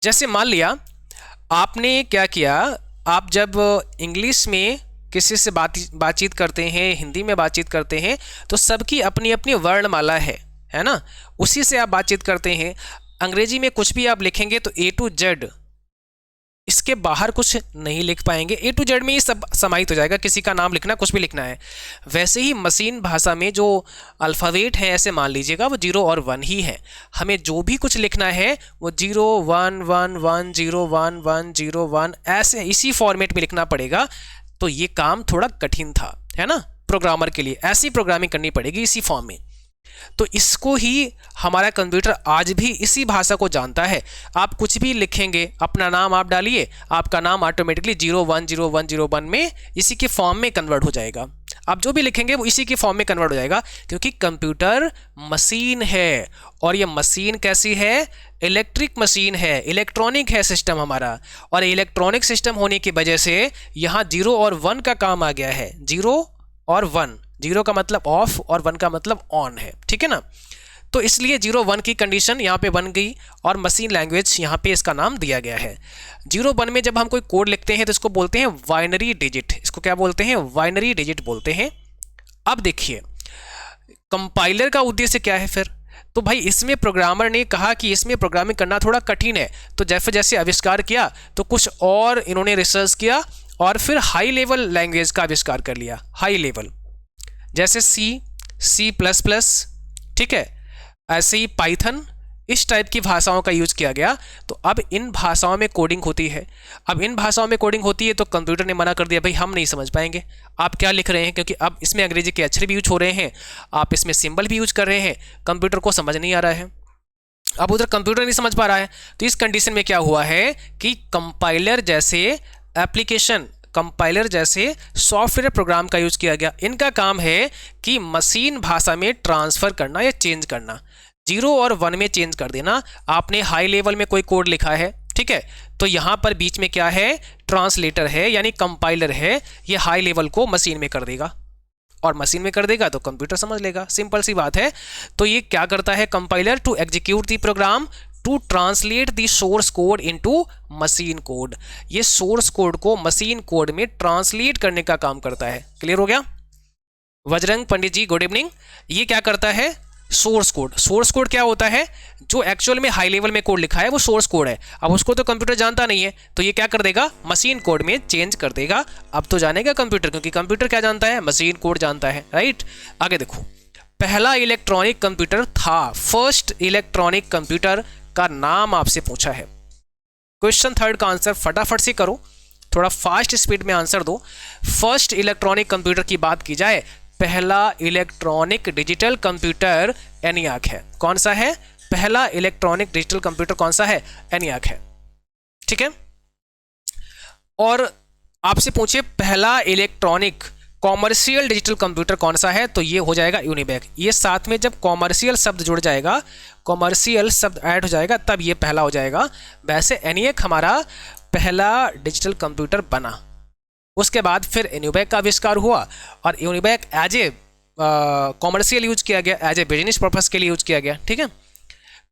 जैसे मान लिया आपने क्या किया, आप जब इंग्लिश में किसी से बातचीत करते हैं, हिंदी में बातचीत करते हैं, तो सबकी अपनी अपनी वर्णमाला है ना, उसी से आप बातचीत करते हैं। अंग्रेजी में कुछ भी आप लिखेंगे तो ए टू जेड, इसके बाहर कुछ नहीं लिख पाएंगे, ए टू जेड में ही सब समाहित हो जाएगा, किसी का नाम लिखना, कुछ भी लिखना है। वैसे ही मशीन भाषा में जो अल्फ़ाबेट है, ऐसे मान लीजिएगा वो 0 और 1 ही है। हमें जो भी कुछ लिखना है वो 0 1 1 1 0 1 1 0 1 ऐसे इसी फॉर्मेट में लिखना पड़ेगा। तो ये काम थोड़ा कठिन था, है ना, प्रोग्रामर के लिए ऐसी प्रोग्रामिंग करनी पड़ेगी इसी फॉर्म में। तो इसको ही हमारा कंप्यूटर आज भी इसी भाषा को जानता है। आप कुछ भी लिखेंगे, अपना नाम आप डालिए, आपका नाम ऑटोमेटिकली 0 1 0 1 0 1 में इसी के फॉर्म में कन्वर्ट हो जाएगा। आप जो भी लिखेंगे वो इसी के फॉर्म में कन्वर्ट हो जाएगा, क्योंकि कंप्यूटर मशीन है। और ये मशीन कैसी है? इलेक्ट्रिक मशीन है, इलेक्ट्रॉनिक है सिस्टम हमारा। और इलेक्ट्रॉनिक सिस्टम होने की वजह से यहाँ 0 और 1 का काम आ गया है। 0 और 1, 0 का मतलब ऑफ और 1 का मतलब ऑन है, ठीक है ना। तो इसलिए 0 1 की कंडीशन यहाँ पे बन गई और मशीन लैंग्वेज यहाँ पे इसका नाम दिया गया है। 0 1 में जब हम कोई कोड लिखते हैं तो इसको बोलते हैं बाइनरी डिजिट। इसको क्या बोलते हैं? बाइनरी डिजिट बोलते हैं। अब देखिए कंपाइलर का उद्देश्य क्या है फिर? तो भाई इसमें प्रोग्रामर ने कहा कि इसमें प्रोग्रामिंग करना थोड़ा कठिन है, तो जैसे जैसे आविष्कार किया तो कुछ और इन्होंने रिसर्च किया और फिर हाई लेवल लैंग्वेज का आविष्कार कर लिया। हाई लेवल जैसे सी प्लस प्लस, ठीक है, ऐसे ही पाइथन, इस टाइप की भाषाओं का यूज किया गया। तो अब इन भाषाओं में कोडिंग होती है। अब इन भाषाओं में कोडिंग होती है तो कंप्यूटर ने मना कर दिया, भाई हम नहीं समझ पाएंगे आप क्या लिख रहे हैं, क्योंकि अब इसमें अंग्रेजी के अक्षर भी यूज हो रहे हैं, आप इसमें सिंबल भी यूज कर रहे हैं, कंप्यूटर को समझ नहीं आ रहा है। अब उधर कंप्यूटर नहीं समझ पा रहा है, तो इस कंडीशन में क्या हुआ है कि कंपाइलर जैसे एप्लीकेशन, कंपाइलर जैसे सॉफ्टवेयर प्रोग्राम का यूज किया गया। इनका काम है कि मशीन भाषा में ट्रांसफर करना या चेंज करना, 0 और 1 में चेंज कर देना। आपने हाई लेवल में कोई कोड लिखा है, ठीक है, तो यहाँ पर बीच में क्या है? ट्रांसलेटर है, यानी कंपाइलर है। ये हाई लेवल को मशीन में कर देगा और मशीन में कर देगा तो कंप्यूटर समझ लेगा। सिंपल सी बात है। तो ये क्या करता है compiler? To execute the program to translate the source code into machine code. ये सोर्स कोड को मशीन कोड में ट्रांसलेट करने का काम करता है। क्लियर हो गया? Bajrang Pandit ji good evening. ये क्या करता है? Source code. सोर्स कोड क्या होता है? जो एक्चुअल में हाई लेवल में कोड लिखा है वो सोर्स कोड है। अब उसको तो कंप्यूटर जानता नहीं है, तो ये क्या कर देगा? मशीन कोड में चेंज कर देगा। अब तो जानेगा कंप्यूटर, क्योंकि कंप्यूटर क्या जानता है? मशीन कोड जानता है, राइट। आगे देखो, पहला इलेक्ट्रॉनिक कंप्यूटर था, फर्स्ट इलेक्ट्रॉनिक कंप्यूटर का नाम आपसे पूछा है। क्वेश्चन 3 का आंसर फटाफट से करो, थोड़ा फास्ट स्पीड में आंसर दो। फर्स्ट इलेक्ट्रॉनिक कंप्यूटर की बात की जाए, पहला इलेक्ट्रॉनिक डिजिटल कंप्यूटर ENIAC है। कौन सा है? पहला इलेक्ट्रॉनिक डिजिटल कंप्यूटर कौन सा है? ENIAC है, ठीक है। और आपसे पूछे पहला इलेक्ट्रॉनिक कॉमर्शियल डिजिटल कंप्यूटर कौन सा है, तो ये हो जाएगा यूनिबैक। ये साथ में जब कॉमर्शियल शब्द जुड़ जाएगा, कॉमर्शियल शब्द ऐड हो जाएगा, तब ये पहला हो जाएगा। वैसे ENIAC हमारा पहला डिजिटल कंप्यूटर बना। उसके बाद फिर यूनिबैक का आविष्कार हुआ और यूनिबैक एज ए कॉमर्शियल यूज किया गया, एज ए बिजनेस पर्पस के लिए यूज किया गया, ठीक है।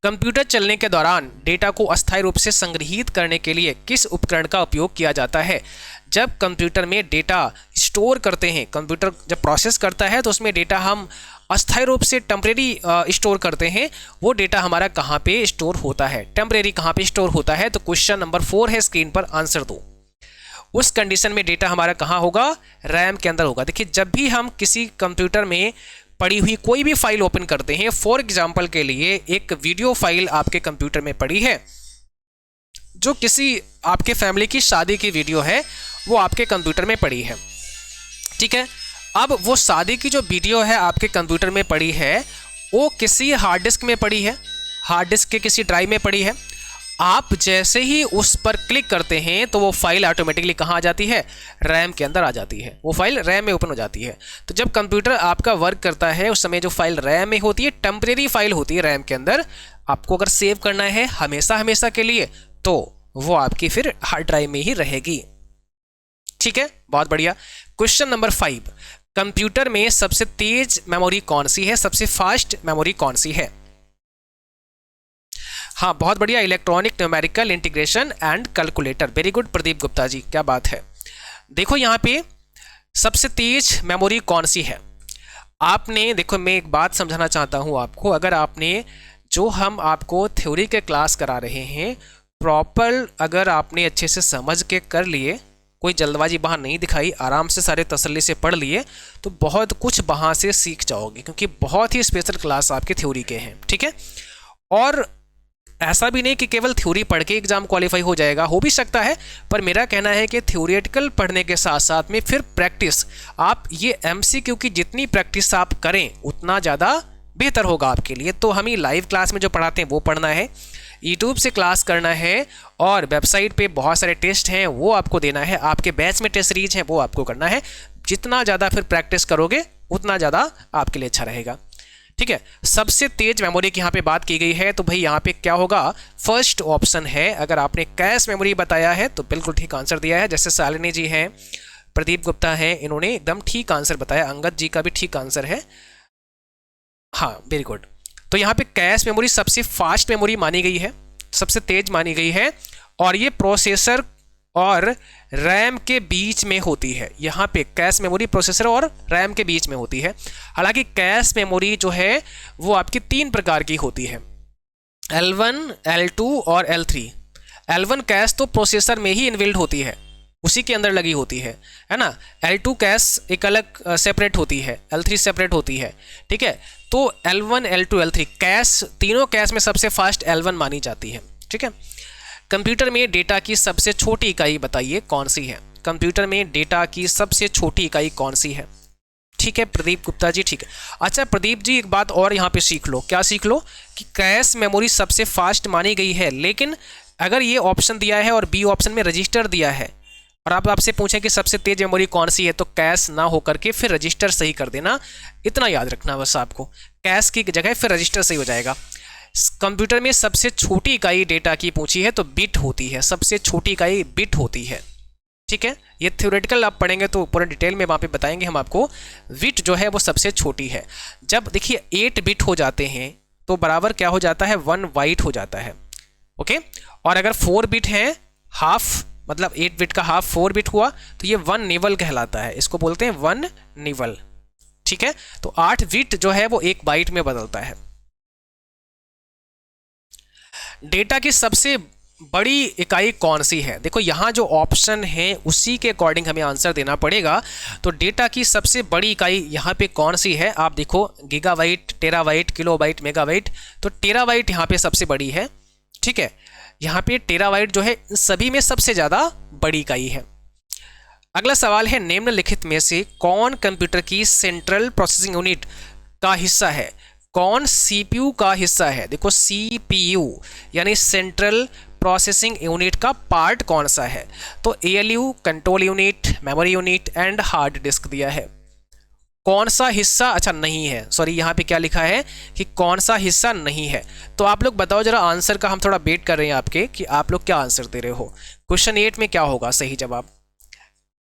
कंप्यूटर चलने के दौरान डेटा को अस्थायी रूप से संग्रहित करने के लिए किस उपकरण का उपयोग किया जाता है? जब कंप्यूटर में डेटा स्टोर करते हैं, कंप्यूटर जब प्रोसेस करता है तो उसमें डेटा हम अस्थायी रूप से टेम्परेरी स्टोर करते हैं। वो डेटा हमारा कहाँ पे स्टोर होता है? टेम्परेरी कहाँ पे स्टोर होता है? तो क्वेश्चन नंबर 4 है, स्क्रीन पर आंसर दो। उस कंडीशन में डेटा हमारा कहाँ होगा? रैम के अंदर होगा। देखिए जब भी हम किसी कंप्यूटर में पड़ी हुई कोई भी फाइल ओपन करते हैं, फॉर एग्जांपल के लिए एक वीडियो फाइल आपके कंप्यूटर में पड़ी है, जो किसी आपके फैमिली की शादी की वीडियो है, वो आपके कंप्यूटर में पड़ी है, ठीक है। अब वो शादी की जो वीडियो है आपके कंप्यूटर में पड़ी है, वो किसी हार्ड डिस्क में पड़ी है, हार्ड डिस्क के किसी ड्राइव में पड़ी है। आप जैसे ही उस पर क्लिक करते हैं तो वो फाइल ऑटोमेटिकली कहाँ आ जाती है? रैम के अंदर आ जाती है। वो फाइल रैम में ओपन हो जाती है। तो जब कंप्यूटर आपका वर्क करता है उस समय जो फाइल रैम में होती है, टेम्परेरी फाइल होती है रैम के अंदर, आपको अगर सेव करना है हमेशा हमेशा के लिए, तो वो आपकी फिर हार्ड ड्राइव में ही रहेगी, ठीक है। बहुत बढ़िया। क्वेश्चन नंबर 5, कंप्यूटर में सबसे तेज मेमोरी कौन सी है? सबसे फास्ट मेमोरी कौन सी है? हाँ बहुत बढ़िया, electronic numerical integration and calculator. Very good Pradeep Gupta ji, क्या बात है। देखो यहाँ पे सबसे तेज मेमोरी कौन सी है। आपने देखो, मैं एक बात समझाना चाहता हूँ आपको, अगर आपने जो हम आपको थ्योरी के क्लास करा रहे हैं प्रॉपर अगर आपने अच्छे से समझ के कर लिए, कोई जल्दबाजी वहाँ नहीं दिखाई, आराम से सारे तसल्ली से पढ़ लिए, तो बहुत कुछ वहाँ से सीख जाओगे, क्योंकि बहुत ही स्पेशल क्लास आपके थ्योरी के हैं, ठीक है। और ऐसा भी नहीं कि केवल थ्योरी पढ़ के एग्जाम क्वालिफाई हो जाएगा, हो भी सकता है, पर मेरा कहना है कि थ्योरेटिकल पढ़ने के साथ साथ में फिर प्रैक्टिस, आप ये एमसीक्यू की जितनी प्रैक्टिस आप करें उतना ज़्यादा बेहतर होगा आपके लिए। तो हमें लाइव क्लास में जो पढ़ाते हैं वो पढ़ना है, यूट्यूब से क्लास करना है, और वेबसाइट पे बहुत सारे टेस्ट हैं वो आपको देना है, आपके बैच में टेस्ट सीरीज है वो आपको करना है। जितना ज़्यादा फिर प्रैक्टिस करोगे उतना ज़्यादा आपके लिए अच्छा रहेगा, ठीक है। सबसे तेज मेमोरी की यहाँ पे बात की गई है, तो भाई यहाँ पे क्या होगा, फर्स्ट ऑप्शन है। अगर आपने कैश मेमोरी बताया है तो बिल्कुल ठीक आंसर दिया है, जैसे शालिनी जी हैं, प्रदीप गुप्ता हैं, इन्होंने एकदम ठीक आंसर बताया, अंगद जी का भी ठीक आंसर है, हाँ वेरी गुड। तो यहाँ पे कैश मेमोरी सबसे फास्ट मेमोरी मानी गई है, सबसे तेज मानी गई है, और ये प्रोसेसर और रैम के बीच में होती है। यहाँ पे कैश मेमोरी प्रोसेसर और रैम के बीच में होती है। हालांकि कैश मेमोरी जो है वो आपकी 3 प्रकार की होती है, L1, L2 और L3। L1 कैश तो प्रोसेसर में ही इनबिल्ड होती है, उसी के अंदर लगी होती है ना। L2 कैश एक अलग सेपरेट होती है, L3 सेपरेट होती है, ठीक है। तो L1, L2, L3 कैश, तीनों कैश में सबसे फास्ट L1 मानी जाती है, ठीक है। कंप्यूटर में डेटा की सबसे छोटी इकाई बताइए कौन सी है। कंप्यूटर में डेटा की सबसे छोटी इकाई कौन सी है, ठीक है प्रदीप गुप्ता जी, ठीक है। अच्छा प्रदीप जी, एक बात और यहाँ पे सीख लो, क्या सीख लो कि कैश मेमोरी सबसे फास्ट मानी गई है, लेकिन अगर ये ऑप्शन दिया है और बी ऑप्शन में रजिस्टर दिया है, और आप आपसे पूछें कि सबसे तेज मेमोरी कौन सी है, तो कैश ना होकर के फिर रजिस्टर सही कर देना, इतना याद रखना बस आपको, कैश की जगह फिर रजिस्टर सही हो जाएगा। कंप्यूटर में सबसे छोटी इकाई डेटा की पूछी है तो बिट होती है, सबसे छोटी इकाई बिट होती है, ठीक है। ये थ्योरेटिकल आप पढ़ेंगे तो पूरे डिटेल में वहाँ पे बताएंगे हम आपको। बिट जो है वो सबसे छोटी है। जब देखिए 8 बिट हो जाते हैं तो बराबर क्या हो जाता है, 1 बाइट हो जाता है, ओके। और अगर 4 बिट है, हाफ मतलब 8 बिट का हाफ 4 बिट हुआ, तो ये 1 निवल कहलाता है, इसको बोलते हैं 1 निवल, ठीक है। तो 8 बिट जो है वो 1 बाइट में बदलता है। डेटा की सबसे बड़ी इकाई कौन सी है, देखो यहाँ जो ऑप्शन है उसी के अकॉर्डिंग हमें आंसर देना पड़ेगा। तो डेटा की सबसे बड़ी इकाई यहाँ पे कौन सी है, आप देखो गीगाबाइट, टेराबाइट, किलोबाइट, मेगाबाइट, तो टेराबाइट यहाँ पे सबसे बड़ी है, ठीक है। यहाँ पे टेराबाइट जो है सभी में सबसे ज़्यादा बड़ी इकाई है। अगला सवाल है, निम्नलिखित में से कौन कंप्यूटर की सेंट्रल प्रोसेसिंग यूनिट का हिस्सा है, कौन सीपीयू का हिस्सा है। देखो सीपीयू यानी सेंट्रल प्रोसेसिंग यूनिट का पार्ट कौन सा है, तो ALU, control unit, memory unit and hard disk दिया है। कौन सा हिस्सा, अच्छा नहीं है, सॉरी यहाँ पे क्या लिखा है कि कौन सा हिस्सा नहीं है। तो आप लोग बताओ जरा आंसर का, हम थोड़ा वेट कर रहे हैं आपके कि आप लोग क्या आंसर दे रहे हो। क्वेश्चन 8 में क्या होगा सही जवाब।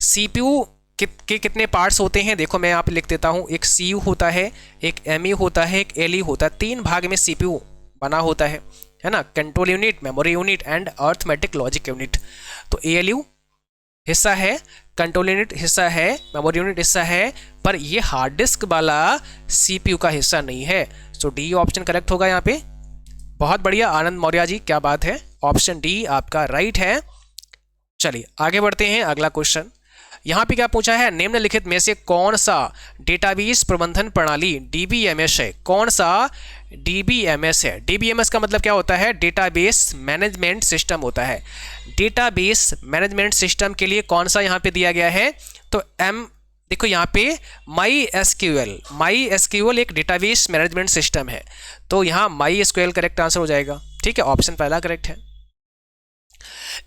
सीपीयू के कितने पार्ट्स होते हैं, देखो मैं यहाँ पे लिख देता हूँ, एक सीयू होता है, एक एमयू होता है, एक एलयू होता है, 3 भाग में सीपीयू बना होता है ना। Control unit, memory unit and arithmetic logic unit. तो एएलयू हिस्सा है, कंट्रोल यूनिट हिस्सा है, मेमोरी यूनिट हिस्सा है, पर ये हार्ड डिस्क वाला सीपीयू का हिस्सा नहीं है। सो डी ऑप्शन करेक्ट होगा यहाँ पे। बहुत बढ़िया आनंद मौर्य जी, क्या बात है, ऑप्शन डी आपका राइट है। चलिए आगे बढ़ते हैं, अगला क्वेश्चन यहाँ पे क्या पूछा है, निम्नलिखित में से कौन सा डेटाबेस प्रबंधन प्रणाली डीबीएमएस है, कौन सा डीबीएमएस है। डीबीएमएस का मतलब क्या होता है, डेटाबेस मैनेजमेंट सिस्टम होता है। डेटाबेस मैनेजमेंट सिस्टम के लिए कौन सा यहाँ पे दिया गया है, तो देखो यहाँ पे माई एसक्यूएल एक डेटाबेस मैनेजमेंट सिस्टम है, तो यहाँ माई एसक्यूएल करेक्ट आंसर हो जाएगा, ठीक है, ऑप्शन पहला करेक्ट है।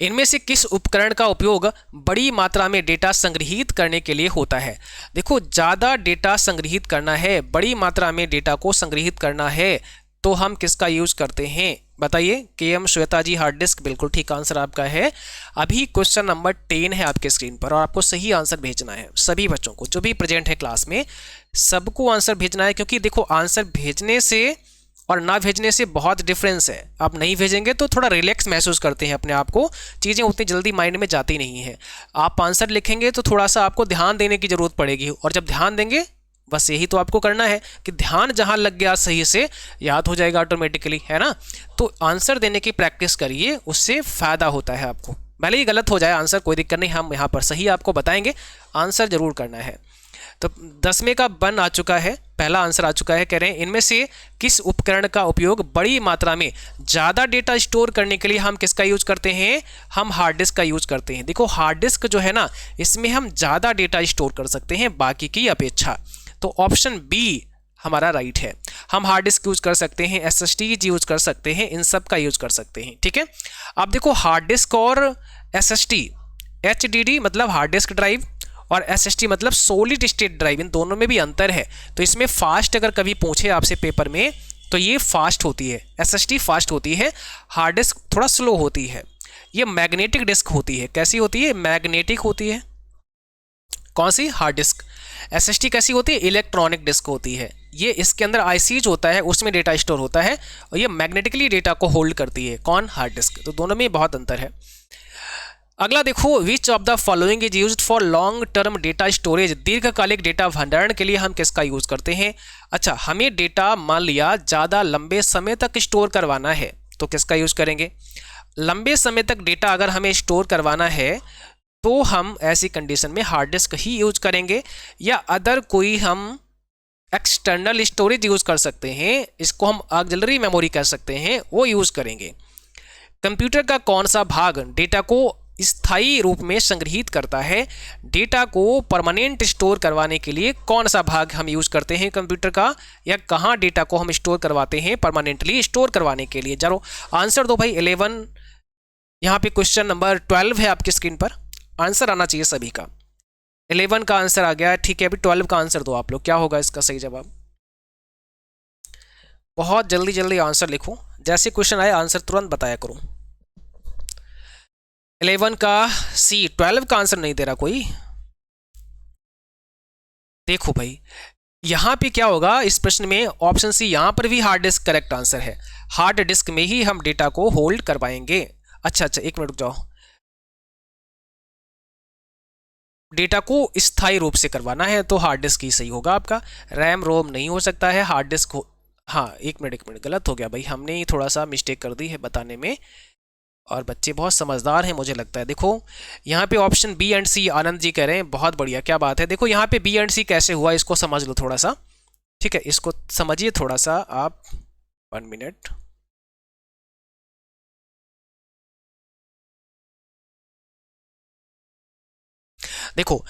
इनमें से किस उपकरण का उपयोग बड़ी मात्रा में डेटा संग्रहित करने के लिए होता है। देखो ज़्यादा डेटा संग्रहित करना है, बड़ी मात्रा में डेटा को संग्रहित करना है, तो हम किसका यूज करते हैं बताइए। केएम श्वेता जी, हार्ड डिस्क, बिल्कुल ठीक आंसर आपका है। अभी क्वेश्चन नंबर 10 है आपके स्क्रीन पर और आपको सही आंसर भेजना है। सभी बच्चों को जो भी प्रेजेंट है क्लास में सबको आंसर भेजना है, क्योंकि देखो आंसर भेजने से और ना भेजने से बहुत डिफरेंस है। आप नहीं भेजेंगे तो थोड़ा रिलैक्स महसूस करते हैं अपने आप को, चीज़ें उतनी जल्दी माइंड में जाती नहीं है। आप आंसर लिखेंगे तो थोड़ा सा आपको ध्यान देने की ज़रूरत पड़ेगी, और जब ध्यान देंगे, बस यही तो आपको करना है कि ध्यान जहाँ लग गया सही से याद हो जाएगा ऑटोमेटिकली, है ना। तो आंसर देने की प्रैक्टिस करिए, उससे फ़ायदा होता है आपको। भले ही गलत हो जाए आंसर, कोई दिक्कत नहीं, हम यहाँ पर सही आपको बताएंगे, आंसर जरूर करना है। तो 10वें का बन आ चुका है, पहला आंसर आ चुका है। कह रहे हैं इनमें से किस उपकरण का उपयोग बड़ी मात्रा में ज़्यादा डेटा स्टोर करने के लिए हम किसका यूज करते हैं? हम हार्ड डिस्क का यूज करते हैं। देखो हार्ड डिस्क जो है ना, इसमें हम ज़्यादा डेटा स्टोर कर सकते हैं बाकी की अपेक्षा। तो ऑप्शन बी हमारा राइट है। हम हार्ड डिस्क यूज कर सकते हैं, SSD यूज कर सकते हैं, इन सब का यूज कर सकते हैं, ठीक है। अब देखो हार्ड डिस्क और SSD, HDD मतलब हार्ड डिस्क ड्राइव और SSD मतलब सॉलिड स्टेट ड्राइव, इन दोनों में भी अंतर है। तो इसमें फास्ट अगर कभी पूछे आपसे पेपर में तो ये फास्ट होती है, SSD फास्ट होती है, हार्ड डिस्क थोड़ा स्लो होती है। ये मैग्नेटिक डिस्क होती है। कैसी होती है? मैग्नेटिक होती है। कौन सी? Hard disk. SSD कैसी होती है? इलेक्ट्रॉनिक डिस्क होती है। ये इसके अंदर ICs होता है, उसमें डेटा स्टोर होता है, और ये मैग्नेटिकली डेटा को होल्ड करती है। कौन? Hard disk. तो दोनों में बहुत अंतर है। अगला देखो, which of the following is used for long term data storage, दीर्घकालिक डेटा भंडारण के लिए हम किसका यूज करते हैं? अच्छा, हमें डेटा मान लिया ज़्यादा लंबे समय तक स्टोर करवाना है तो किसका यूज करेंगे? लंबे समय तक डेटा अगर हमें स्टोर करवाना है तो हम ऐसी कंडीशन में हार्ड डिस्क ही यूज करेंगे, या अदर कोई हम एक्सटर्नल स्टोरेज यूज कर सकते हैं, इसको हम ऑक्सिलरी मेमोरी कह सकते हैं, वो यूज करेंगे। कंप्यूटर का कौन सा भाग डेटा को स्थायी रूप में संग्रहित करता है? डेटा को परमानेंट स्टोर करवाने के लिए कौन सा भाग हम यूज करते हैं कंप्यूटर का, या कहाँ डेटा को हम स्टोर करवाते हैं परमानेंटली स्टोर करवाने के लिए? चलो आंसर दो भाई। 11 यहाँ पे क्वेश्चन नंबर 12 है आपकी स्क्रीन पर, आंसर आना चाहिए सभी का। 11 का आंसर आ गया, ठीक है। अभी 12 का आंसर दो आप लोग, क्या होगा इसका सही जवाब? बहुत जल्दी जल्दी आंसर लिखो, जैसे क्वेश्चन आए आंसर तुरंत बताया करो। 11 का सी, 12 का आंसर नहीं दे रहा कोई। देखो भाई यहां पे क्या होगा इस प्रश्न में, ऑप्शन सी, यहां पर भी हार्ड डिस्क करेक्ट आंसर है। हार्ड डिस्क में ही हम डेटा को होल्ड करवाएंगे। अच्छा, एक मिनट रुक जाओ, डेटा को स्थायी रूप से करवाना है तो हार्ड डिस्क ही सही होगा आपका। रैम रोम नहीं हो सकता है, हार्ड डिस्क हो। हाँ एक मिनट गलत हो गया भाई, हमने ही थोड़ा सा मिस्टेक कर दी है बताने में, और बच्चे बहुत समझदार हैं मुझे लगता है। देखो यहाँ पे ऑप्शन बी एंड सी आनंद जी कह रहे हैं, बहुत बढ़िया, क्या बात है। देखो यहाँ पे बी एंड सी कैसे हुआ इसको समझ लो थोड़ा सा, ठीक है, इसको समझिए थोड़ा सा आप। 1 मिनट। देखो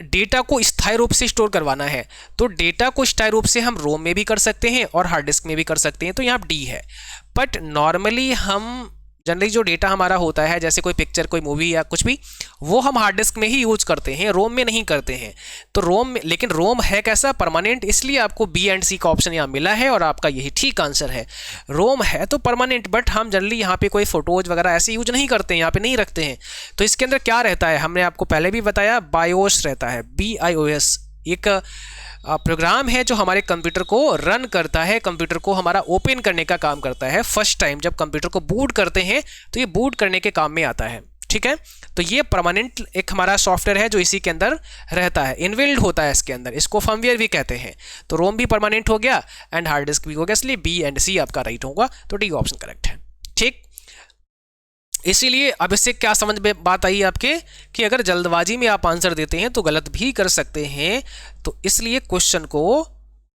डेटा को स्थायी रूप से स्टोर करवाना है तो डेटा को स्थायी रूप से हम रोम में भी कर सकते हैं और हार्ड डिस्क में भी कर सकते हैं, तो यहाँ डी है। बट नॉर्मली हम जनरली जो डेटा हमारा होता है, जैसे कोई पिक्चर, कोई मूवी या कुछ भी, वो हम हार्ड डिस्क में ही यूज करते हैं, रोम में नहीं करते हैं। तो रोम में, लेकिन रोम है कैसा? परमानेंट, इसलिए आपको बी एंड सी का ऑप्शन यहाँ मिला है और आपका यही ठीक आंसर है। रोम है तो परमानेंट, बट हम जनरली यहाँ पे कोई फोटोज वगैरह ऐसे यूज नहीं करते हैं, यहाँ पे नहीं रखते हैं। तो इसके अंदर क्या रहता है, हमने आपको पहले भी बताया, बायोस रहता है, BIOS, एक प्रोग्राम है जो हमारे कंप्यूटर को रन करता है, कंप्यूटर को हमारा ओपन करने का काम करता है। फर्स्ट टाइम जब कंप्यूटर को बूट करते हैं तो ये बूट करने के काम में आता है, ठीक है। तो ये परमानेंट एक हमारा सॉफ्टवेयर है जो इसी के अंदर रहता है, इनबिल्ड होता है इसके अंदर, इसको फर्मवेयर भी कहते हैं। तो रोम भी परमानेंट हो गया एंड हार्ड डिस्क भी हो गया, इसलिए बी एंड सी आपका राइट होगा, तो डी ऑप्शन करेक्ट है, ठीक। इसीलिए अब इससे क्या समझ में बात आई आपके कि अगर जल्दबाजी में आप आंसर देते हैं तो गलत भी कर सकते हैं, तो इसलिए क्वेश्चन को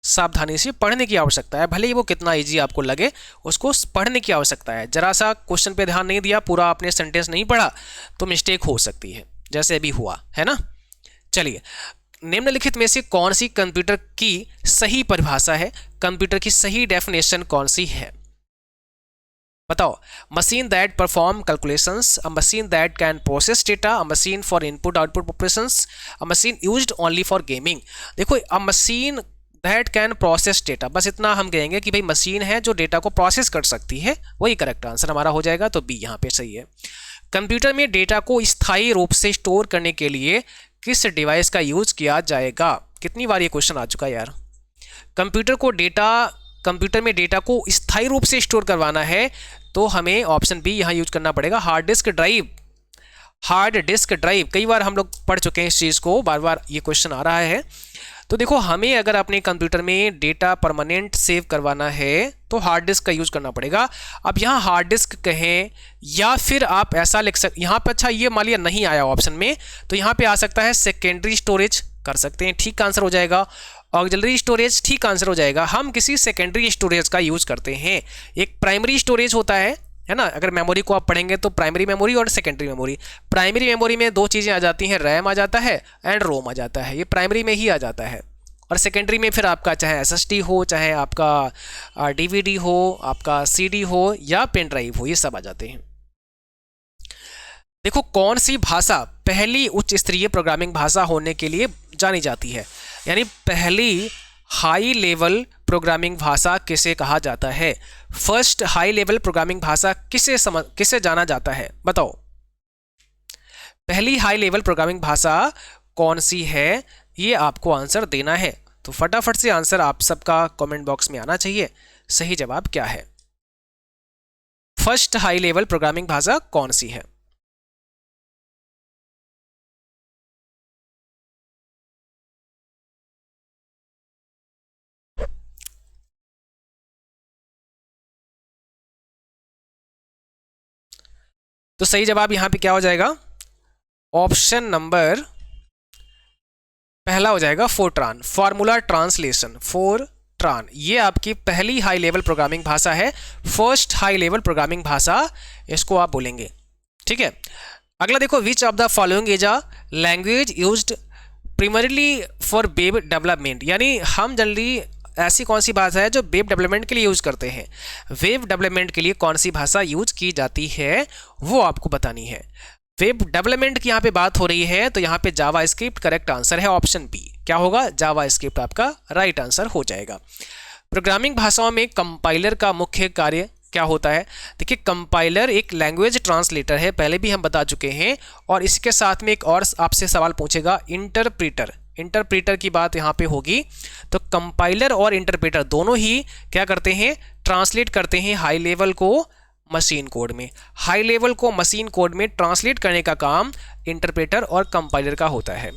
सावधानी से पढ़ने की आवश्यकता है। भले ही वो कितना इजी आपको लगे, उसको पढ़ने की आवश्यकता है। जरा सा क्वेश्चन पे ध्यान नहीं दिया, पूरा आपने सेंटेंस नहीं पढ़ा तो मिस्टेक हो सकती है, जैसे अभी हुआ है ना। चलिए, निम्नलिखित में से कौन सी कंप्यूटर की सही परिभाषा है, कंप्यूटर की सही डेफिनेशन कौन सी है? बताओ। Machine that perform calculations, a machine that can process data, a machine for input output operations, a machine used only for gaming. देखो, a machine that can process data, बस इतना हम कहेंगे कि भाई मशीन है जो डेटा को प्रोसेस कर सकती है, वही करेक्ट आंसर हमारा हो जाएगा, तो बी यहाँ पे सही है। कंप्यूटर में डेटा को स्थायी रूप से स्टोर करने के लिए किस डिवाइस का यूज किया जाएगा? कितनी बार ये क्वेश्चन आ चुका है यार। कंप्यूटर को डेटा कंप्यूटर में डेटा को स्थायी रूप से स्टोर करवाना है तो हमें ऑप्शन बी यहाँ यूज करना पड़ेगा, hard disk drive. Hard disk drive, कई बार हम लोग पढ़ चुके हैं इस चीज़ को, बार बार ये क्वेश्चन आ रहा है। तो देखो, हमें अगर अपने कंप्यूटर में डेटा परमानेंट सेव करवाना है तो हार्ड डिस्क का यूज़ करना पड़ेगा। अब यहाँ हार्ड डिस्क कहें या फिर आप ऐसा लिख सकते, यहाँ पे अच्छा ये मान लिया नहीं आया ऑप्शन में, तो यहाँ पे आ सकता है सेकेंडरी स्टोरेज कर सकते हैं, ठीक आंसर हो जाएगा। ऑक्सिलरी स्टोरेज ठीक आंसर हो जाएगा। हम किसी सेकेंडरी स्टोरेज का यूज़ करते हैं। एक प्राइमरी स्टोरेज होता है ना, अगर मेमोरी को आप पढ़ेंगे तो प्राइमरी मेमोरी और सेकेंडरी मेमोरी। प्राइमरी मेमोरी में दो चीज़ें आ जाती हैं, रैम आ जाता है एंड रोम आ जाता है, ये प्राइमरी में ही आ जाता है। और सेकेंडरी में फिर आपका चाहे एसएसडी हो, चाहे आपका डीवीडी हो, आपका सीडी हो या पेन ड्राइव हो, ये सब आ जाते हैं। देखो, कौन सी भाषा पहली उच्च स्तरीय प्रोग्रामिंग भाषा होने के लिए जानी जाती है, यानी पहली हाई लेवल प्रोग्रामिंग भाषा किसे कहा जाता है? फर्स्ट हाई लेवल प्रोग्रामिंग भाषा किसे जाना जाता है, बताओ। पहली हाई लेवल प्रोग्रामिंग भाषा कौन सी है, ये आपको आंसर देना है। तो फटाफट से आंसर आप सबका कमेंट बॉक्स में आना चाहिए। सही जवाब क्या है? फर्स्ट हाई लेवल प्रोग्रामिंग भाषा कौन सी है? तो सही जवाब यहां पे क्या हो जाएगा? ऑप्शन नंबर पहला हो जाएगा, फोरट्रान, फॉर्मूला ट्रांसलेशन, फोरट्रान। ये आपकी पहली हाई लेवल प्रोग्रामिंग भाषा है, फर्स्ट हाई लेवल प्रोग्रामिंग भाषा इसको आप बोलेंगे। ठीक है, अगला देखो, which of the following is a language used primarily for web development, यानी हम जनरली ऐसी कौन सी भाषा है जो वेब डेवलपमेंट के लिए यूज़ करते हैं? वेब डेवलपमेंट के लिए कौन सी भाषा यूज की जाती है वो आपको बतानी है। वेब डेवलपमेंट की यहाँ पे बात हो रही है तो यहाँ पे जावा स्क्रिप्ट करेक्ट आंसर है, ऑप्शन बी। क्या होगा? जावा स्क्रिप्ट आपका राइट आंसर हो जाएगा। प्रोग्रामिंग भाषाओं में कंपाइलर का मुख्य कार्य क्या होता है? देखिए, कंपाइलर एक लैंग्वेज ट्रांसलेटर है, पहले भी हम बता चुके हैं। और इसके साथ में एक और आपसे सवाल पूछेगा, इंटरप्रीटर। इंटरप्रीटर की बात यहाँ पे होगी। तो कंपाइलर और इंटरप्रीटर दोनों ही क्या करते हैं? ट्रांसलेट करते हैं हाई लेवल को मशीन कोड में। हाई लेवल को मशीन कोड में ट्रांसलेट करने का काम इंटरप्रेटर और कंपाइलर का होता है।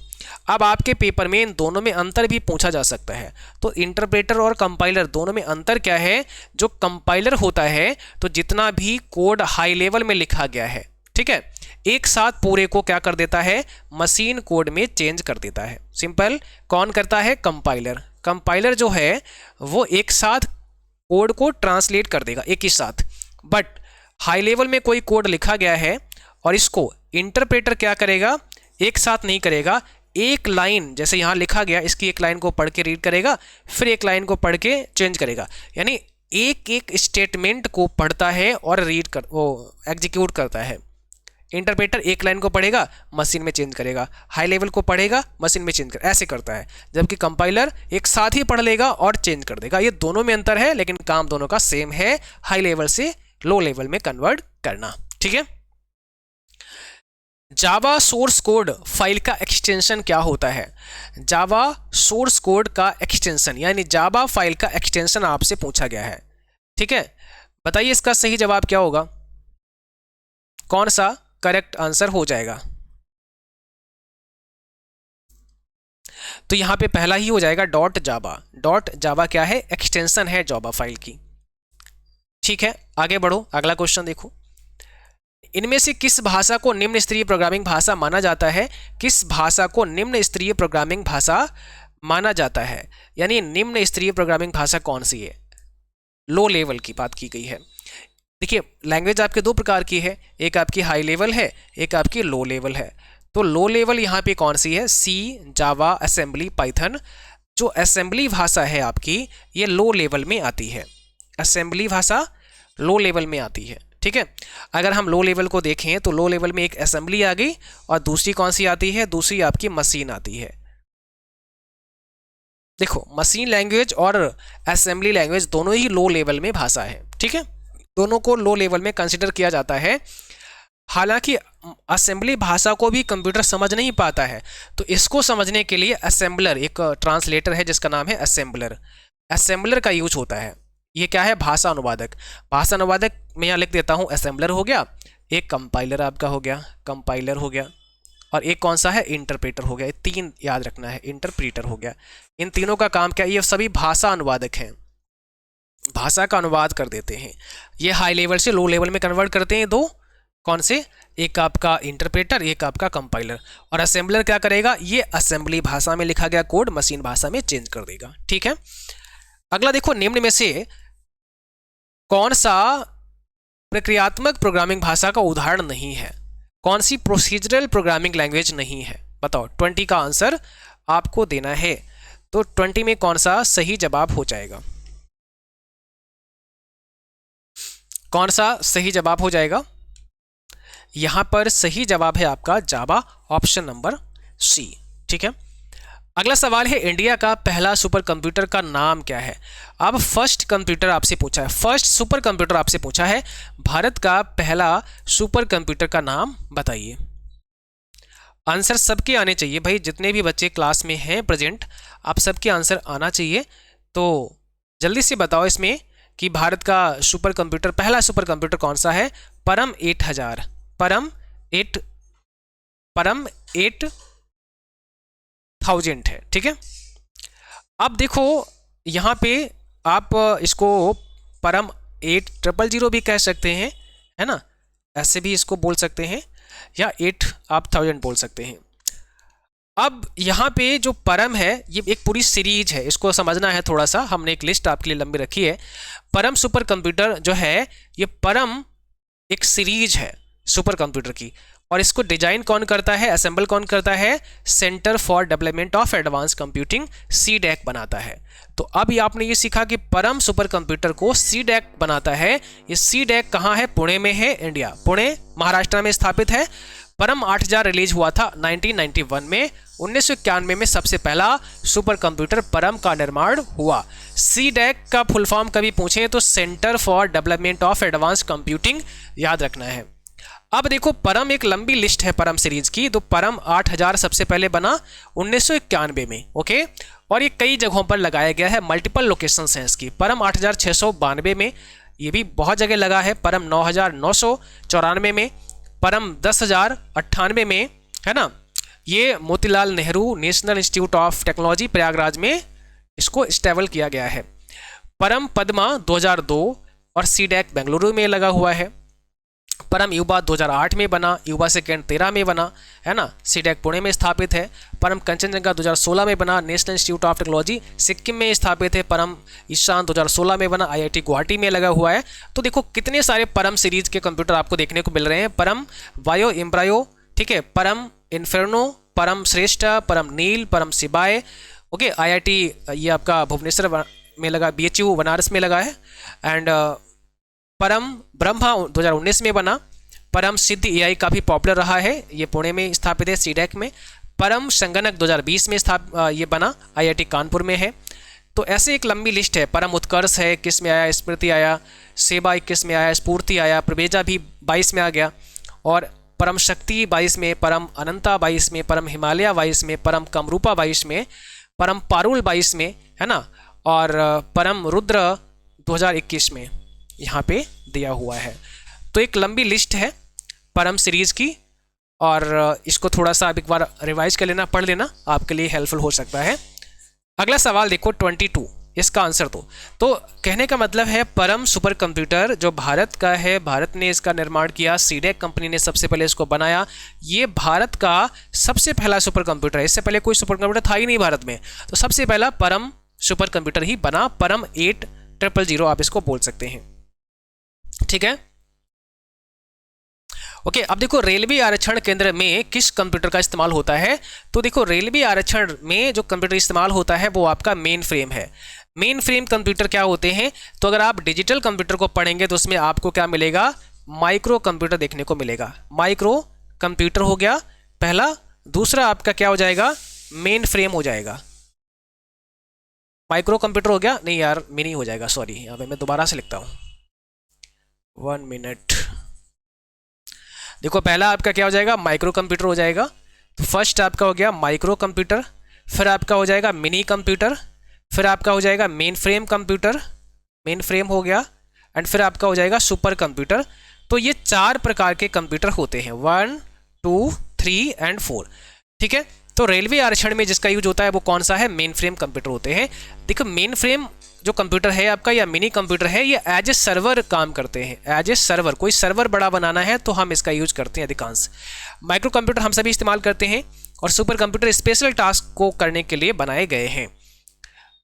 अब आपके पेपर में इन दोनों में अंतर भी पूछा जा सकता है। तो इंटरप्रेटर और कंपाइलर दोनों में अंतर क्या है? जो कंपाइलर होता है तो जितना भी कोड हाई लेवल में लिखा गया है, ठीक है, एक साथ पूरे को क्या कर देता है? मशीन कोड में चेंज कर देता है। सिंपल। कौन करता है? कंपाइलर। कंपाइलर जो है वो एक साथ कोड को ट्रांसलेट कर देगा एक ही साथ। बट हाई लेवल में कोई कोड लिखा गया है और इसको इंटरप्रेटर क्या करेगा? एक साथ नहीं करेगा, एक लाइन जैसे यहाँ लिखा गया, इसकी एक लाइन को पढ़ के रीड करेगा, फिर एक लाइन को पढ़ के चेंज करेगा। यानी एक एक स्टेटमेंट को पढ़ता है और वो एग्जीक्यूट करता है। इंटरप्रेटर एक लाइन को पढ़ेगा, मशीन में चेंज करेगा, हाई लेवल को पढ़ेगा, मशीन में चेंज कर, ऐसे करता है। जबकि कंपाइलर एक साथ ही पढ़ लेगा और चेंज कर देगा। ये दोनों में अंतर है, लेकिन काम दोनों का सेम है, हाई लेवल से लो लेवल में कन्वर्ट करना। ठीक है। जावा सोर्स कोड फाइल का एक्सटेंशन क्या होता है? जावा सोर्स कोड का एक्सटेंशन यानी जावा फाइल का एक्सटेंशन आपसे पूछा गया है। ठीक है, बताइए इसका सही जवाब क्या होगा? कौन सा करेक्ट आंसर हो जाएगा? तो यहां पे पहला ही हो जाएगा डॉट जावा। डॉट जावा क्या है? एक्सटेंशन है जावा फाइल की। ठीक है, आगे बढ़ो, अगला क्वेश्चन देखो। इनमें से किस भाषा को निम्न स्तरीय प्रोग्रामिंग भाषा माना जाता है? किस भाषा को निम्न स्तरीय प्रोग्रामिंग भाषा माना जाता है? यानी निम्न स्तरीय प्रोग्रामिंग भाषा कौन सी है? लो लेवल की बात की गई है। देखिए, लैंग्वेज आपके दो प्रकार की है, एक आपकी हाई लेवल है, एक आपकी लो लेवल है। तो लो लेवल यहाँ पे कौन सी है? सी, जावा, असेंबली, पाइथन। जो असेंबली भाषा है आपकी, ये लो लेवल में आती है। असेंबली भाषा लो लेवल में आती है। ठीक है, अगर हम लो लेवल को देखें तो लो लेवल में एक असेंबली आ गई और दूसरी कौन सी आती है? दूसरी आपकी मशीन आती है। देखो, मशीन लैंग्वेज और असेंबली लैंग्वेज दोनों ही लो लेवल में भाषा है। ठीक है, दोनों को लो लेवल में कंसिडर किया जाता है। हालांकि असेंबली भाषा को भी कंप्यूटर समझ नहीं पाता है, तो इसको समझने के लिए असेंबलर, एक ट्रांसलेटर है जिसका नाम है असेंबलर, असेंबलर का यूज होता है। ये क्या है? भाषा अनुवादक। भाषा अनुवादक मैं यहाँ लिख देता हूँ असेंबलर हो गया, एक कंपाइलर आपका हो गया, कंपाइलर हो गया, और एक कौन सा है? इंटरप्रेटर हो गया। ये तीन याद रखना है, इंटरप्रीटर हो गया। इन तीनों का काम क्या है? ये सभी भाषा अनुवादक हैं, भाषा का अनुवाद कर देते हैं। ये हाई लेवल से लो लेवल में कन्वर्ट करते हैं दो, कौन से? एक आपका इंटरप्रेटर, एक आपका कंपाइलर। और असेंबलर क्या करेगा? ये असेंबली भाषा में लिखा गया कोड मशीन भाषा में चेंज कर देगा। ठीक है, अगला देखो, निम्न में से कौन सा प्रक्रियात्मक प्रोग्रामिंग भाषा का उदाहरण नहीं है? कौन सी प्रोसीजरल प्रोग्रामिंग लैंग्वेज नहीं है? बताओ। 20 का आंसर आपको देना है, तो 20 में कौन सा सही जवाब हो जाएगा? कौन सा सही जवाब हो जाएगा? यहां पर सही जवाब है आपका जावा, ऑप्शन नंबर सी। ठीक है, अगला सवाल है, इंडिया का पहला सुपर कंप्यूटर का नाम क्या है? अब फर्स्ट कंप्यूटर आपसे पूछा है, फर्स्ट सुपर कंप्यूटर आपसे पूछा है, भारत का पहला सुपर कंप्यूटर का नाम बताइए। आंसर सबके आने चाहिए भाई, जितने भी बच्चे क्लास में हैं प्रेजेंट, आप सबके आंसर आना चाहिए। तो जल्दी से बताओ इसमें कि भारत का सुपर कंप्यूटर, पहला सुपर कंप्यूटर कौन सा है? परम 8000, परम 8000 है। ठीक है, अब देखो यहाँ पे आप इसको परम 8000 भी कह सकते हैं, है ना, ऐसे भी इसको बोल सकते हैं, या 8000 बोल सकते हैं। अब यहाँ पे जो परम है, ये एक पूरी सीरीज है, इसको समझना है थोड़ा सा। हमने एक लिस्ट आपके लिए लंबी रखी है। परम सुपर कंप्यूटर जो है, ये परम एक सीरीज है सुपर कंप्यूटर की, और इसको डिजाइन कौन करता है, असेंबल कौन करता है? Centre for development of advance computing, CDAC बनाता है। तो अब ये आपने ये सीखा कि परम सुपर कंप्यूटर को सीडैक बनाता है। ये सीडैक कहाँ है? पुणे में है, इंडिया, पुणे महाराष्ट्र में स्थापित है। परम 8000 रिलीज हुआ था 1991 में। 1991 में सबसे पहला सुपर कंप्यूटर परम का निर्माण हुआ। सीडैक का फुल फॉर्म कभी पूछे तो centre for development of advance computing याद रखना है। अब देखो, परम एक लंबी लिस्ट है परम सीरीज की। तो परम 8000 सबसे पहले बना 1991 में, ओके, और ये कई जगहों पर लगाया गया है, मल्टीपल लोकेशंस हैं इसकी। परम 8692 में, ये भी बहुत जगह लगा है। परम 9994 में, परम 10098 में, है ना, ये Motilal Nehru national institute of technology Prayagraj में इसको स्टेबल किया गया है। परम पद्मा 2002 और सीडैक बेंगलुरु में लगा हुआ है। परम युवा 2008 में बना, युवा सेकेंड 13 में बना, है ना, सीडैक पुणे में स्थापित है। परम कंचनजंगा 2016 में बना, national institute of technology Sikkim में स्थापित है। परम ईशान 2016 में बना, IIT गुवाहाटी में लगा हुआ है। तो देखो कितने सारे परम सीरीज के कंप्यूटर आपको देखने को मिल रहे हैं। परम वायो एम्ब्रायो, ठीक है, परम इन्फेर्नो, परम श्रेष्ठ, परम नील, परम सिबाए, ओके, IIT ये आपका भुवनेश्वर में लगा, BHU बनारस में लगा है। एंड परम ब्रह्मा 2019 में बना। परम सिद्ध AI काफ़ी पॉपुलर रहा है, ये पुणे में स्थापित है, सीडैक में। परम संगणक 2020 में ये बना, IIT कानपुर में है। तो ऐसे एक लंबी लिस्ट है। परम उत्कर्ष है, 21 में आया, स्मृति आया, सेवा 21 में आया, स्फूर्ति आया, प्रवेजा भी 22 में आ गया, और परम शक्ति 22 में, परम अनंता 22 में, परम हिमालय 22 में, परम कमरूपा 22 में, परम पारुल 22 में, है ना, और परम रुद्र 2021 में यहाँ पे दिया हुआ है। तो एक लंबी लिस्ट है परम सीरीज की, और इसको थोड़ा सा अब एक बार रिवाइज कर लेना, पढ़ लेना, आपके लिए हेल्पफुल हो सकता है। अगला सवाल देखो 22, इसका आंसर तो कहने का मतलब है परम सुपर कंप्यूटर जो भारत का है, भारत ने इसका निर्माण किया, सीडैक कंपनी ने सबसे पहले इसको बनाया। ये भारत का सबसे पहला सुपर कंप्यूटर है, इससे पहले कोई सुपर कंप्यूटर था ही नहीं भारत में, तो सबसे पहला परम सुपर कंप्यूटर ही बना। परम 8000 आप इसको बोल सकते हैं, ठीक है, ओके। अब देखो रेलवे आरक्षण केंद्र में किस कंप्यूटर का इस्तेमाल होता है? तो देखो रेलवे आरक्षण में जो कंप्यूटर इस्तेमाल होता है वो आपका मेन फ्रेम है। मेन फ्रेम कंप्यूटर क्या होते हैं? तो अगर आप डिजिटल कंप्यूटर को पढ़ेंगे तो उसमें आपको क्या मिलेगा? माइक्रो कंप्यूटर देखने को मिलेगा। माइक्रो कंप्यूटर हो गया पहला, दूसरा आपका क्या हो जाएगा? मेन फ्रेम हो जाएगा। माइक्रो कंप्यूटर हो गया, नहीं यार मिनी हो जाएगा, सॉरी, यहाँ पे मैं दोबारा से लिखता हूँ, 1 मिनट। देखो पहला आपका क्या हो जाएगा? माइक्रो कंप्यूटर हो जाएगा। तो फर्स्ट आपका हो गया माइक्रो कंप्यूटर, फिर आपका हो जाएगा मिनी कंप्यूटर, फिर आपका हो जाएगा main frame computer, main frame हो गया, एंड फिर आपका हो जाएगा सुपर कंप्यूटर। तो ये 4 प्रकार के कंप्यूटर होते हैं, 1, 2, 3 एंड 4। ठीक है, तो रेलवे आरक्षण में जिसका यूज होता है वो कौन सा है, मेन फ्रेम कंप्यूटर होते हैं। देखो मेन फ्रेम जो कंप्यूटर है आपका या मिनी कंप्यूटर है, ये एज ए सर्वर काम करते हैं, एज ए सर्वर। कोई सर्वर बड़ा बनाना है तो हम इसका यूज करते हैं अधिकांश। माइक्रो कंप्यूटर हम सभी इस्तेमाल करते हैं, और सुपर कंप्यूटर स्पेशल टास्क को करने के लिए बनाए गए हैं।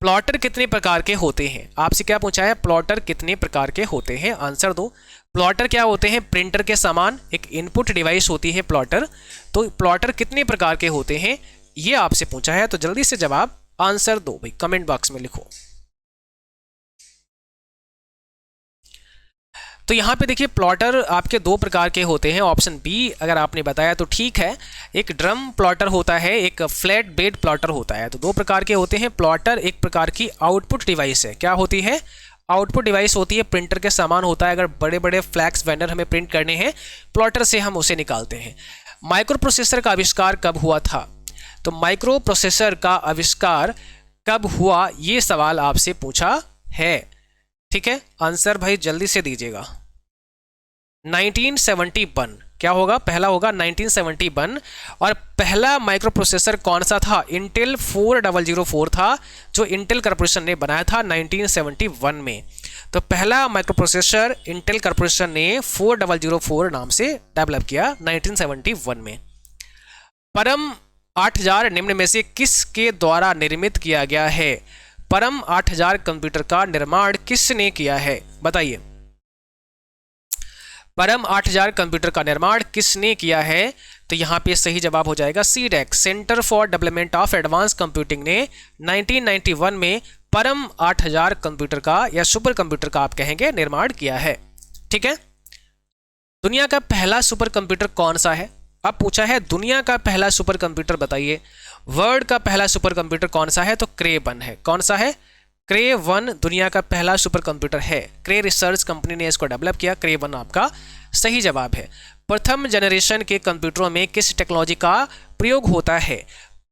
प्लॉटर कितने प्रकार के होते हैं, आपसे क्या पूछा है, प्लॉटर कितने प्रकार के होते हैं, आंसर दो। प्लॉटर क्या होते हैं, प्रिंटर के समान एक इनपुट डिवाइस होती है प्लॉटर। तो प्लॉटर कितने प्रकार के होते हैं ये आपसे पूछा है, तो जल्दी से जवाब आंसर दो भाई, कमेंट बॉक्स में लिखो। तो यहाँ पे देखिए प्लॉटर आपके 2 प्रकार के होते हैं, ऑप्शन बी अगर आपने बताया तो ठीक है। एक ड्रम प्लॉटर होता है, एक फ्लैट बेड प्लॉटर होता है। तो 2 प्रकार के होते हैं। प्लॉटर एक प्रकार की आउटपुट डिवाइस है, क्या होती है, आउटपुट डिवाइस होती है, प्रिंटर के समान होता है। अगर बड़े बड़े फ्लैक्स बैनर हमें प्रिंट करने हैं, प्लॉटर से हम उसे निकालते हैं। माइक्रो प्रोसेसर का आविष्कार कब हुआ था, तो माइक्रो प्रोसेसर का आविष्कार कब हुआ ये सवाल आपसे पूछा है। ठीक है, आंसर भाई जल्दी से दीजिएगा। 1971, क्या होगा, पहला होगा 1971। और पहला माइक्रो प्रोसेसर कौन सा था, इंटेल 4004 था, जो इंटेल कॉर्पोरेशन ने बनाया था 1971 में। तो पहला माइक्रो प्रोसेसर इंटेल कॉर्पोरेशन ने 4004 नाम से डेवलप किया 1971 में। परम 8000 निम्न में से किसके द्वारा निर्मित किया गया है, परम 8000 कंप्यूटर का निर्माण किसने किया है, बताइए। परम 8000 कंप्यूटर का निर्माण किसने किया है, तो यहाँ पे सही जवाब हो जाएगा CDAC, centre for development of advance computing ने 1991 में परम 8000 कंप्यूटर का या सुपर कंप्यूटर का आप कहेंगे निर्माण किया है। ठीक है, दुनिया का पहला सुपर कंप्यूटर कौन सा है, अब पूछा है दुनिया का पहला सुपर कंप्यूटर बताइए। वर्ल्ड का पहला सुपर कंप्यूटर कौन सा है, तो क्रे 1 है। कौन सा है, क्रे 1 दुनिया का पहला सुपर कंप्यूटर है। क्रे रिसर्च कंपनी ने इसको डेवलप किया, क्रे 1 आपका सही जवाब है। प्रथम जनरेशन के कंप्यूटरों में किस टेक्नोलॉजी का प्रयोग होता है,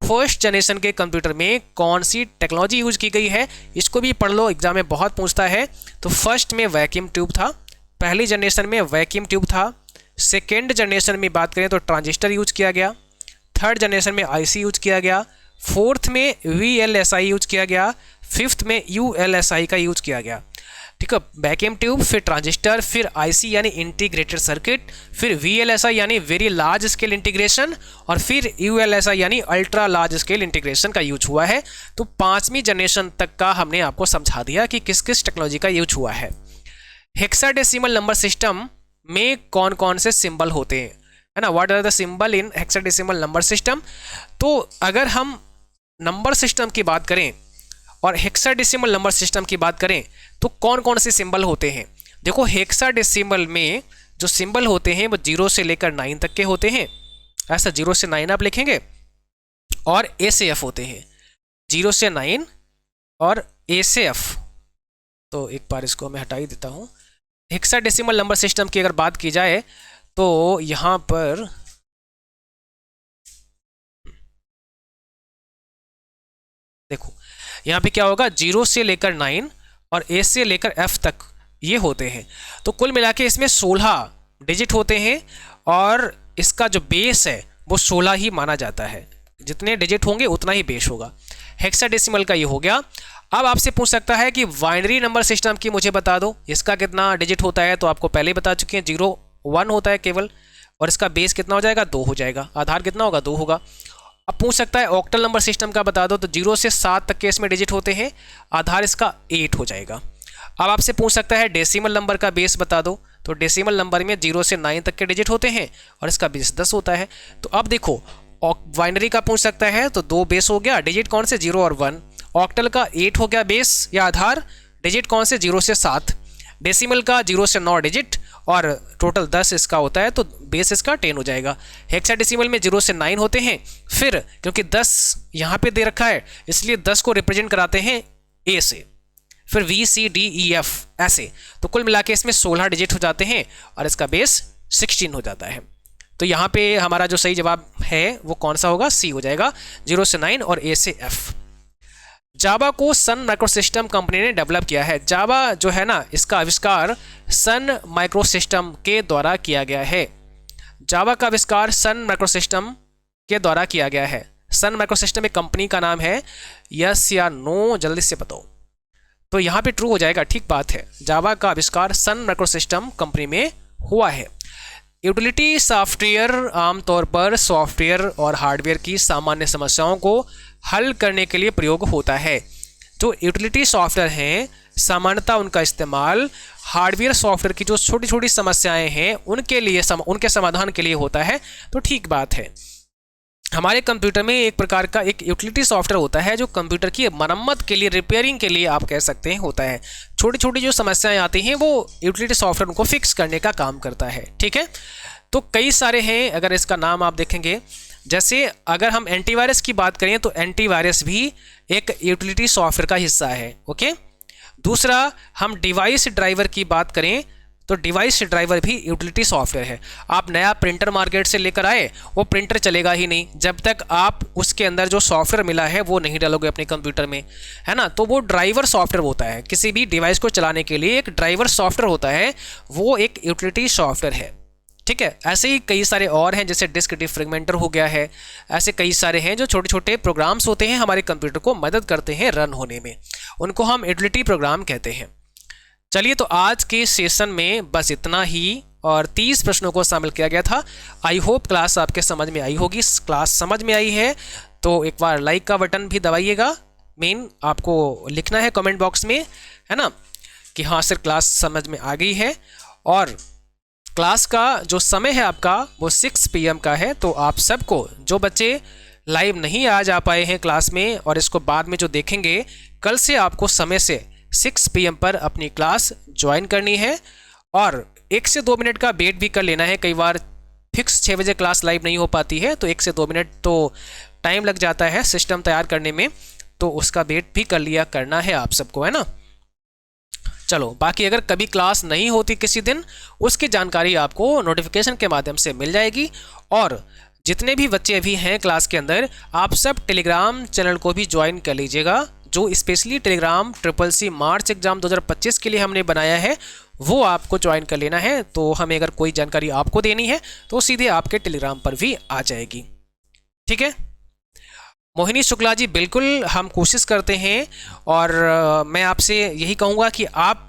फर्स्ट जनरेशन के कंप्यूटर में कौन सी टेक्नोलॉजी यूज की गई है, इसको भी पढ़ लो, एग्जाम में बहुत पूछता है। तो फर्स्ट में वैक्यूम ट्यूब था, पहली जनरेशन में वैक्यूम ट्यूब था। सेकेंड जनरेशन में बात करें तो ट्रांजिस्टर यूज किया गया। थर्ड जनरेशन में आईसी यूज किया गया। फोर्थ में VLSI यूज किया गया। फिफ्थ में ULSI का यूज किया गया। ठीक है, वैक्यूम ट्यूब, फिर ट्रांजिस्टर, फिर आईसी यानी इंटीग्रेटेड सर्किट, फिर VLSI यानी वेरी लार्ज स्केल इंटीग्रेशन, और फिर ULSI यानी अल्ट्रा लार्ज स्केल इंटीग्रेशन का यूज हुआ है। तो 5वीं जनरेशन तक का हमने आपको समझा दिया कि किस किस टेक्नोलॉजी का यूज हुआ है। हेक्साडेसिमल नंबर सिस्टम में कौन कौन से सिंबल होते हैं, है ना, what are the symbol in hexadecimal number system. तो अगर हम नंबर सिस्टम की बात करें और हेक्साडेसिमल नंबर सिस्टम की बात करें तो कौन कौन से सिंबल होते हैं, देखो हेक्साडेसिमल में जो सिंबल होते हैं वो 0 से लेकर 9 तक के होते हैं, ऐसा 0 से 9 आप लिखेंगे, और A से F होते हैं, 0 से 9 और A से F। तो एक बार इसको मैं हटा ही देता हूँ। हेक्साडेसिमल नंबर सिस्टम की अगर बात की जाए तो यहाँ पर देखो, यहाँ पे क्या होगा, 0 से लेकर 9 और A से लेकर F तक ये होते हैं। तो कुल मिला के इसमें 16 डिजिट होते हैं, और इसका जो बेस है वो 16 ही माना जाता है, जितने डिजिट होंगे उतना ही बेस होगा। हेक्साडेसिमल का ये हो गया। अब आपसे पूछ सकता है कि बाइनरी नंबर सिस्टम की मुझे बता दो, इसका कितना डिजिट होता है, तो आपको पहले ही बता चुके हैं 0 1 होता है केवल, और इसका बेस कितना हो जाएगा, 2 हो जाएगा, आधार कितना होगा, 2 होगा। अब पूछ सकता है ऑक्टल नंबर सिस्टम का बता दो, तो 0 से 7 तक के इसमें डिजिट होते हैं, आधार इसका 8 हो जाएगा। अब आपसे पूछ सकता है डेसिमल नंबर का बेस बता दो, तो डेसिमल नंबर में 0 से 9 तक के डिजिट होते हैं और इसका बेस 10 होता है। तो अब देखो बाइनरी का पूछ सकता है तो 2 बेस हो गया, डिजिट कौन से, 0 और 1। ऑक्टल का 8 हो गया बेस या आधार, डिजिट कौन से, 0 से 7। डेसिमल का 0 से 9 डिजिट और टोटल 10 इसका होता है, तो बेस इसका 10 हो जाएगा। हेक्साडेसिमल में 0 से 9 होते हैं, फिर क्योंकि 10 यहाँ पे दे रखा है इसलिए 10 को रिप्रेजेंट कराते हैं A से, फिर VCDEF ऐसे। तो कुल मिला के इसमें 16 डिजिट हो जाते हैं और इसका बेस 16 हो जाता है। तो यहाँ पे हमारा जो सही जवाब है वो कौन सा होगा, C हो जाएगा, 0 से 9 और A से F। जावा को सन माइक्रोसिस्टम कंपनी ने डेवलप किया है। जावा जो है ना, इसका आविष्कार सन माइक्रोसिस्टम के द्वारा किया गया है। जावा का आविष्कार सन माइक्रोसिस्टम के द्वारा किया गया है। सन माइक्रोसिस्टम एक कंपनी का नाम है। यस या नो जल्दी से बताओ। तो यहाँ पे ट्रू हो जाएगा, ठीक बात है। जावा का आविष्कार सन माइक्रोसिस्टम कंपनी में हुआ है। यूटिलिटी सॉफ्टवेयर आमतौर पर सॉफ्टवेयर और हार्डवेयर की सामान्य समस्याओं को हल करने के लिए प्रयोग होता है। जो यूटिलिटी सॉफ्टवेयर हैं, सामान्यतः उनका इस्तेमाल हार्डवेयर सॉफ्टवेयर की जो छोटी छोटी समस्याएं हैं उनके लिए उनके समाधान के लिए होता है। तो ठीक बात है। हमारे कंप्यूटर में एक प्रकार का एक यूटिलिटी सॉफ्टवेयर होता है जो कंप्यूटर की मरम्मत के लिए, रिपेयरिंग के लिए आप कह सकते हैं होता है। छोटी छोटी जो समस्याएं आती हैं वो यूटिलिटी सॉफ्टवेयर उनको फिक्स करने का काम करता है। ठीक है, तो कई सारे हैं। अगर इसका नाम आप देखेंगे, जैसे अगर हम एंटीवायरस की बात करें तो एंटीवायरस भी एक यूटिलिटी सॉफ्टवेयर का हिस्सा है। ओके, दूसरा हम डिवाइस ड्राइवर की बात करें तो डिवाइस ड्राइवर भी यूटिलिटी सॉफ्टवेयर है। आप नया प्रिंटर मार्केट से लेकर आए, वो प्रिंटर चलेगा ही नहीं जब तक आप उसके अंदर जो सॉफ्टवेयर मिला है वो नहीं डालोगे अपने कंप्यूटर में, है ना। तो वो ड्राइवर सॉफ्टवेयर होता है। किसी भी डिवाइस को चलाने के लिए एक ड्राइवर सॉफ्टवेयर होता है, वो एक यूटिलिटी सॉफ्टवेयर है। ठीक है, ऐसे ही कई सारे और हैं, जैसे डिस्क डिफ्रेगमेंटर हो गया है। ऐसे कई सारे हैं जो छोटे छोटे प्रोग्राम्स होते हैं, हमारे कंप्यूटर को मदद करते हैं रन होने में, उनको हम यूटिलिटी प्रोग्राम कहते हैं। चलिए, तो आज के सेशन में बस इतना ही, और 30 प्रश्नों को शामिल किया गया था। आई होप क्लास आपके समझ में आई होगी। क्लास समझ में आई है तो एक बार लाइक का बटन भी दबाइएगा। मेन आपको लिखना है कमेंट बॉक्स में, है ना, कि हाँ सर क्लास समझ में आ गई है। और क्लास का जो समय है आपका वो 6 PM का है। तो आप सबको, जो बच्चे लाइव नहीं आ जा पाए हैं क्लास में और इसको बाद में जो देखेंगे, कल से आपको समय से 6 PM पर अपनी क्लास ज्वाइन करनी है। और 1 से 2 मिनट का वेट भी कर लेना है। कई बार फिक्स 6 बजे क्लास लाइव नहीं हो पाती है, तो 1 से 2 मिनट तो टाइम लग जाता है सिस्टम तैयार करने में, तो उसका वेट भी कर लिया करना है आप सबको, है ना। चलो, बाकी अगर कभी क्लास नहीं होती किसी दिन, उसकी जानकारी आपको नोटिफिकेशन के माध्यम से मिल जाएगी। और जितने भी बच्चे अभी हैं क्लास के अंदर, आप सब टेलीग्राम चैनल को भी ज्वाइन कर लीजिएगा, जो स्पेशली टेलीग्राम SSC मार्च एग्जाम 2025 के लिए हमने बनाया है, वो आपको ज्वाइन कर लेना है। तो हमें अगर कोई जानकारी आपको देनी है तो सीधे आपके टेलीग्राम पर भी आ जाएगी। ठीक है मोहिनी शुक्ला जी, बिल्कुल हम कोशिश करते हैं। और मैं आपसे यही कहूँगा कि आप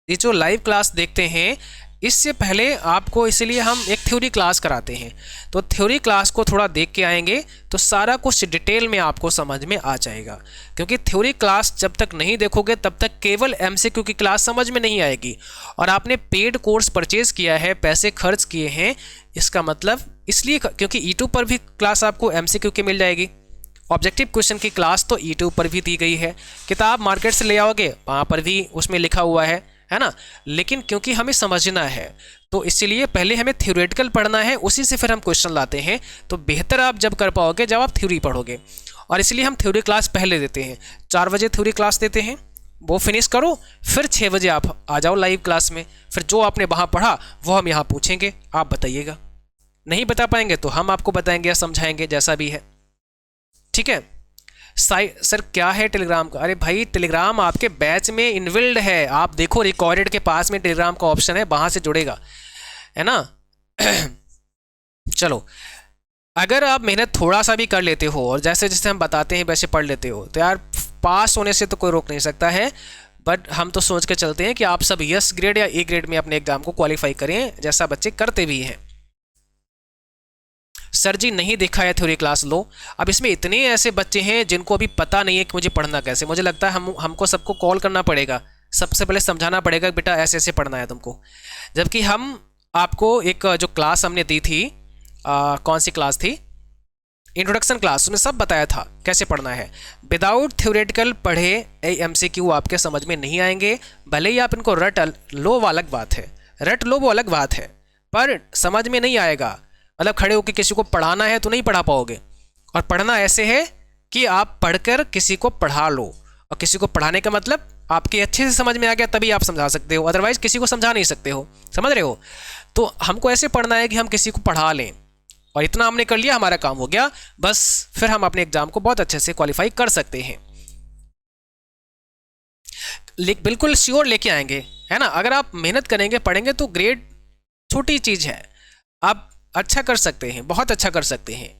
ये जो लाइव क्लास देखते हैं, इससे पहले आपको, इसलिए हम एक थ्योरी क्लास कराते हैं। तो थ्योरी क्लास को थोड़ा देख के आएंगे तो सारा कुछ डिटेल में आपको समझ में आ जाएगा। क्योंकि थ्योरी क्लास जब तक नहीं देखोगे तब तक केवल MCQ की क्लास समझ में नहीं आएगी। और आपने पेड कोर्स परचेज़ किया है, पैसे खर्च किए हैं, इसका मतलब इसलिए क्योंकि YouTube पर भी क्लास आपको MCQ की मिल जाएगी। ऑब्जेक्टिव क्वेश्चन की क्लास तो YouTube पर भी दी गई है। किताब मार्केट से ले आओगे, वहाँ पर भी उसमें लिखा हुआ है ना। लेकिन क्योंकि हमें समझना है तो इसीलिए पहले हमें थ्योरेटिकल पढ़ना है, उसी से फिर हम क्वेश्चन लाते हैं। तो बेहतर आप जब कर पाओगे जब आप थ्योरी पढ़ोगे। और इसलिए हम थ्योरी क्लास पहले देते हैं, 4 बजे थ्योरी क्लास देते हैं, वो फिनिश करो, फिर 6 बजे आप आ जाओ लाइव क्लास में। फिर जो आपने वहाँ पढ़ा वो हम यहाँ पूछेंगे, आप बताइएगा। नहीं बता पाएंगे तो हम आपको बताएंगे या समझाएंगे, जैसा भी है। ठीक है सर, क्या है टेलीग्राम का? अरे भाई, टेलीग्राम आपके बैच में इनबिल्ड है। आप देखो रिकॉर्डेड के पास में टेलीग्राम का ऑप्शन है, वहाँ से जुड़ेगा, है ना। चलो, अगर आप मेहनत थोड़ा सा भी कर लेते हो और जैसे जैसे हम बताते हैं वैसे पढ़ लेते हो, तो यार पास होने से तो कोई रोक नहीं सकता है। बट हम तो सोच के चलते हैं कि आप सब यस ग्रेड या A ग्रेड में अपने एग्जाम को क्वालिफाई करें, जैसा बच्चे करते भी हैं। सर जी, नहीं देखा है थ्योरी क्लास। लो, अब इसमें इतने ऐसे बच्चे हैं जिनको अभी पता नहीं है कि मुझे पढ़ना कैसे। मुझे लगता है हमको सबको कॉल करना पड़ेगा, सबसे पहले समझाना पड़ेगा बेटा ऐसे ऐसे पढ़ना है तुमको। जबकि हम आपको एक जो क्लास हमने दी थी, कौन सी क्लास थी, इंट्रोडक्शन क्लास, उसमें सब बताया था कैसे पढ़ना है। विदाउट थ्योरेटिकल पढ़े MCQ आपके समझ में नहीं आएंगे। भले ही आप इनको रट लो, वो अलग बात है, रट लो वो अलग बात है, पर समझ में नहीं आएगा। मतलब खड़े होकर किसी को पढ़ाना है तो नहीं पढ़ा पाओगे। और पढ़ना ऐसे है कि आप पढ़कर किसी को पढ़ा लो, और किसी को पढ़ाने का मतलब आपके अच्छे से समझ में आ गया तभी आप समझा सकते हो, अदरवाइज किसी को समझा नहीं सकते हो। समझ रहे हो? तो हमको ऐसे पढ़ना है कि हम किसी को पढ़ा लें, और इतना हमने कर लिया, हमारा काम हो गया बस। फिर हम अपने एग्जाम को बहुत अच्छे से क्वालिफाई कर सकते हैं। बिल्कुल श्योर लेके आएंगे, है ना। अगर आप मेहनत करेंगे, पढ़ेंगे, तो ग्रेड छोटी चीज़ है, आप अच्छा कर सकते हैं, बहुत अच्छा कर सकते हैं।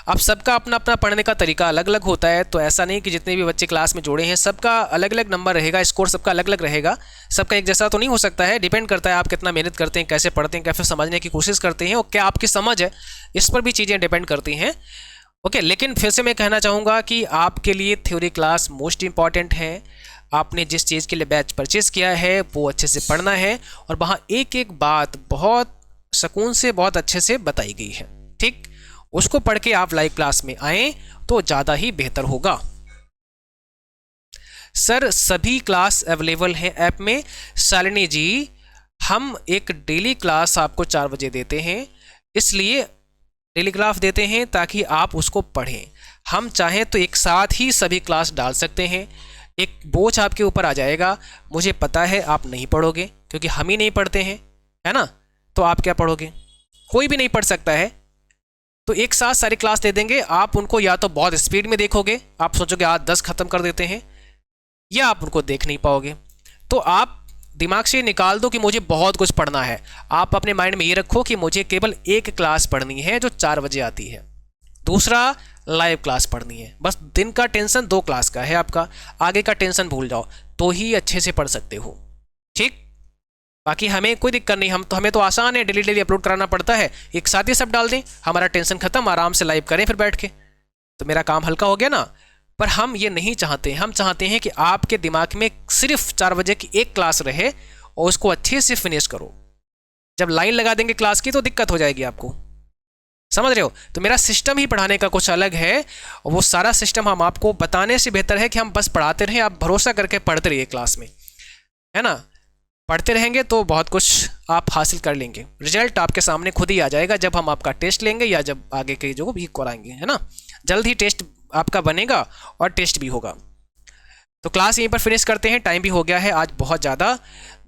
अब सबका अपना अपना पढ़ने का तरीका अलग अलग होता है, तो ऐसा नहीं कि जितने भी बच्चे क्लास में जोड़े हैं सबका अलग अलग नंबर रहेगा, स्कोर सबका अलग अलग रहेगा, सबका एक जैसा तो नहीं हो सकता है। डिपेंड करता है आप कितना मेहनत करते हैं, कैसे पढ़ते हैं, कैसे समझने की कोशिश करते हैं और क्या आपकी समझ है, इस पर भी चीज़ें डिपेंड करती हैं। ओके, लेकिन फिर से मैं कहना चाहूँगा कि आपके लिए थ्योरी क्लास मोस्ट इंपॉर्टेंट है। आपने जिस चीज़ के लिए बैच परचेज किया है वो अच्छे से पढ़ना है, और वहाँ एक एक बात बहुत सुकून से, बहुत अच्छे से बताई गई है, ठीक। उसको पढ़ के आप लाइव क्लास में आएँ तो ज़्यादा ही बेहतर होगा। सर सभी क्लास अवेलेबल हैं ऐप में? शालिनी जी, हम एक डेली क्लास आपको 4 बजे देते हैं, इसलिए टेलीग्राफ देते हैं ताकि आप उसको पढ़ें। हम चाहें तो एक साथ ही सभी क्लास डाल सकते हैं, एक बोझ आपके ऊपर आ जाएगा। मुझे पता है आप नहीं पढ़ोगे, क्योंकि हम ही नहीं पढ़ते हैं, है ना। तो आप क्या पढ़ोगे, कोई भी नहीं पढ़ सकता है। तो एक साथ सारी क्लास दे देंगे, आप उनको या तो बहुत स्पीड में देखोगे, आप सोचोगे आज 10 ख़त्म कर देते हैं, या आप उनको देख नहीं पाओगे। तो आप दिमाग से निकाल दो कि मुझे बहुत कुछ पढ़ना है। आप अपने माइंड में ये रखो कि मुझे केवल एक क्लास पढ़नी है जो 4 बजे आती है, दूसरा लाइव क्लास पढ़नी है। बस दिन का टेंशन 2 क्लास का है आपका, आगे का टेंशन भूल जाओ, तो ही अच्छे से पढ़ सकते हो, ठीक। बाकी हमें कोई दिक्कत नहीं, हमें तो आसान है, डेली डेली अपलोड कराना पड़ता है, एक साथ ही सब डाल दें, हमारा टेंशन खत्म, आराम से लाइव करें फिर बैठ के, तो मेरा काम हल्का हो गया ना। पर हम ये नहीं चाहते, हम चाहते हैं कि आपके दिमाग में सिर्फ 4 बजे की एक क्लास रहे और उसको अच्छे से फिनिश करो। जब लाइन लगा देंगे क्लास की तो दिक्कत हो जाएगी आपको, समझ रहे हो। तो मेरा सिस्टम ही पढ़ाने का कुछ अलग है, और वो सारा सिस्टम हम आपको बताने से बेहतर है कि हम बस पढ़ाते रहें, आप भरोसा करके पढ़ते रहिए क्लास में, है ना। पढ़ते रहेंगे तो बहुत कुछ आप हासिल कर लेंगे, रिजल्ट आपके सामने खुद ही आ जाएगा जब हम आपका टेस्ट लेंगे या जब आगे के जो भी कराएंगे, है ना। जल्द ही टेस्ट आपका बनेगा और टेस्ट भी होगा। तो क्लास यहीं पर फिनिश करते हैं, टाइम भी हो गया है आज बहुत ज़्यादा।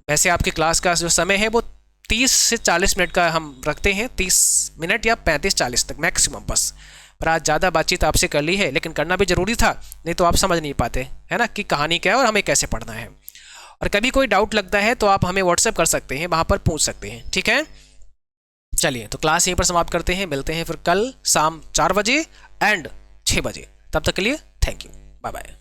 वैसे आपकी क्लास का जो समय है वो 30 से 40 मिनट का हम रखते हैं, 30 मिनट या 35-40 तक मैक्सिमम बस। पर आज ज़्यादा बातचीत आपसे कर ली है, लेकिन करना भी ज़रूरी था, नहीं तो आप समझ नहीं पाते, है ना, कि कहानी क्या है और हमें कैसे पढ़ना है। और कभी कोई डाउट लगता है तो आप हमें व्हाट्सएप कर सकते हैं, वहाँ पर पूछ सकते हैं, ठीक है। चलिए, तो क्लास यहीं पर समाप्त करते हैं, मिलते हैं फिर कल शाम 4 बजे एंड 6 बजे। तब तक के लिए थैंक यू, बाय बाय।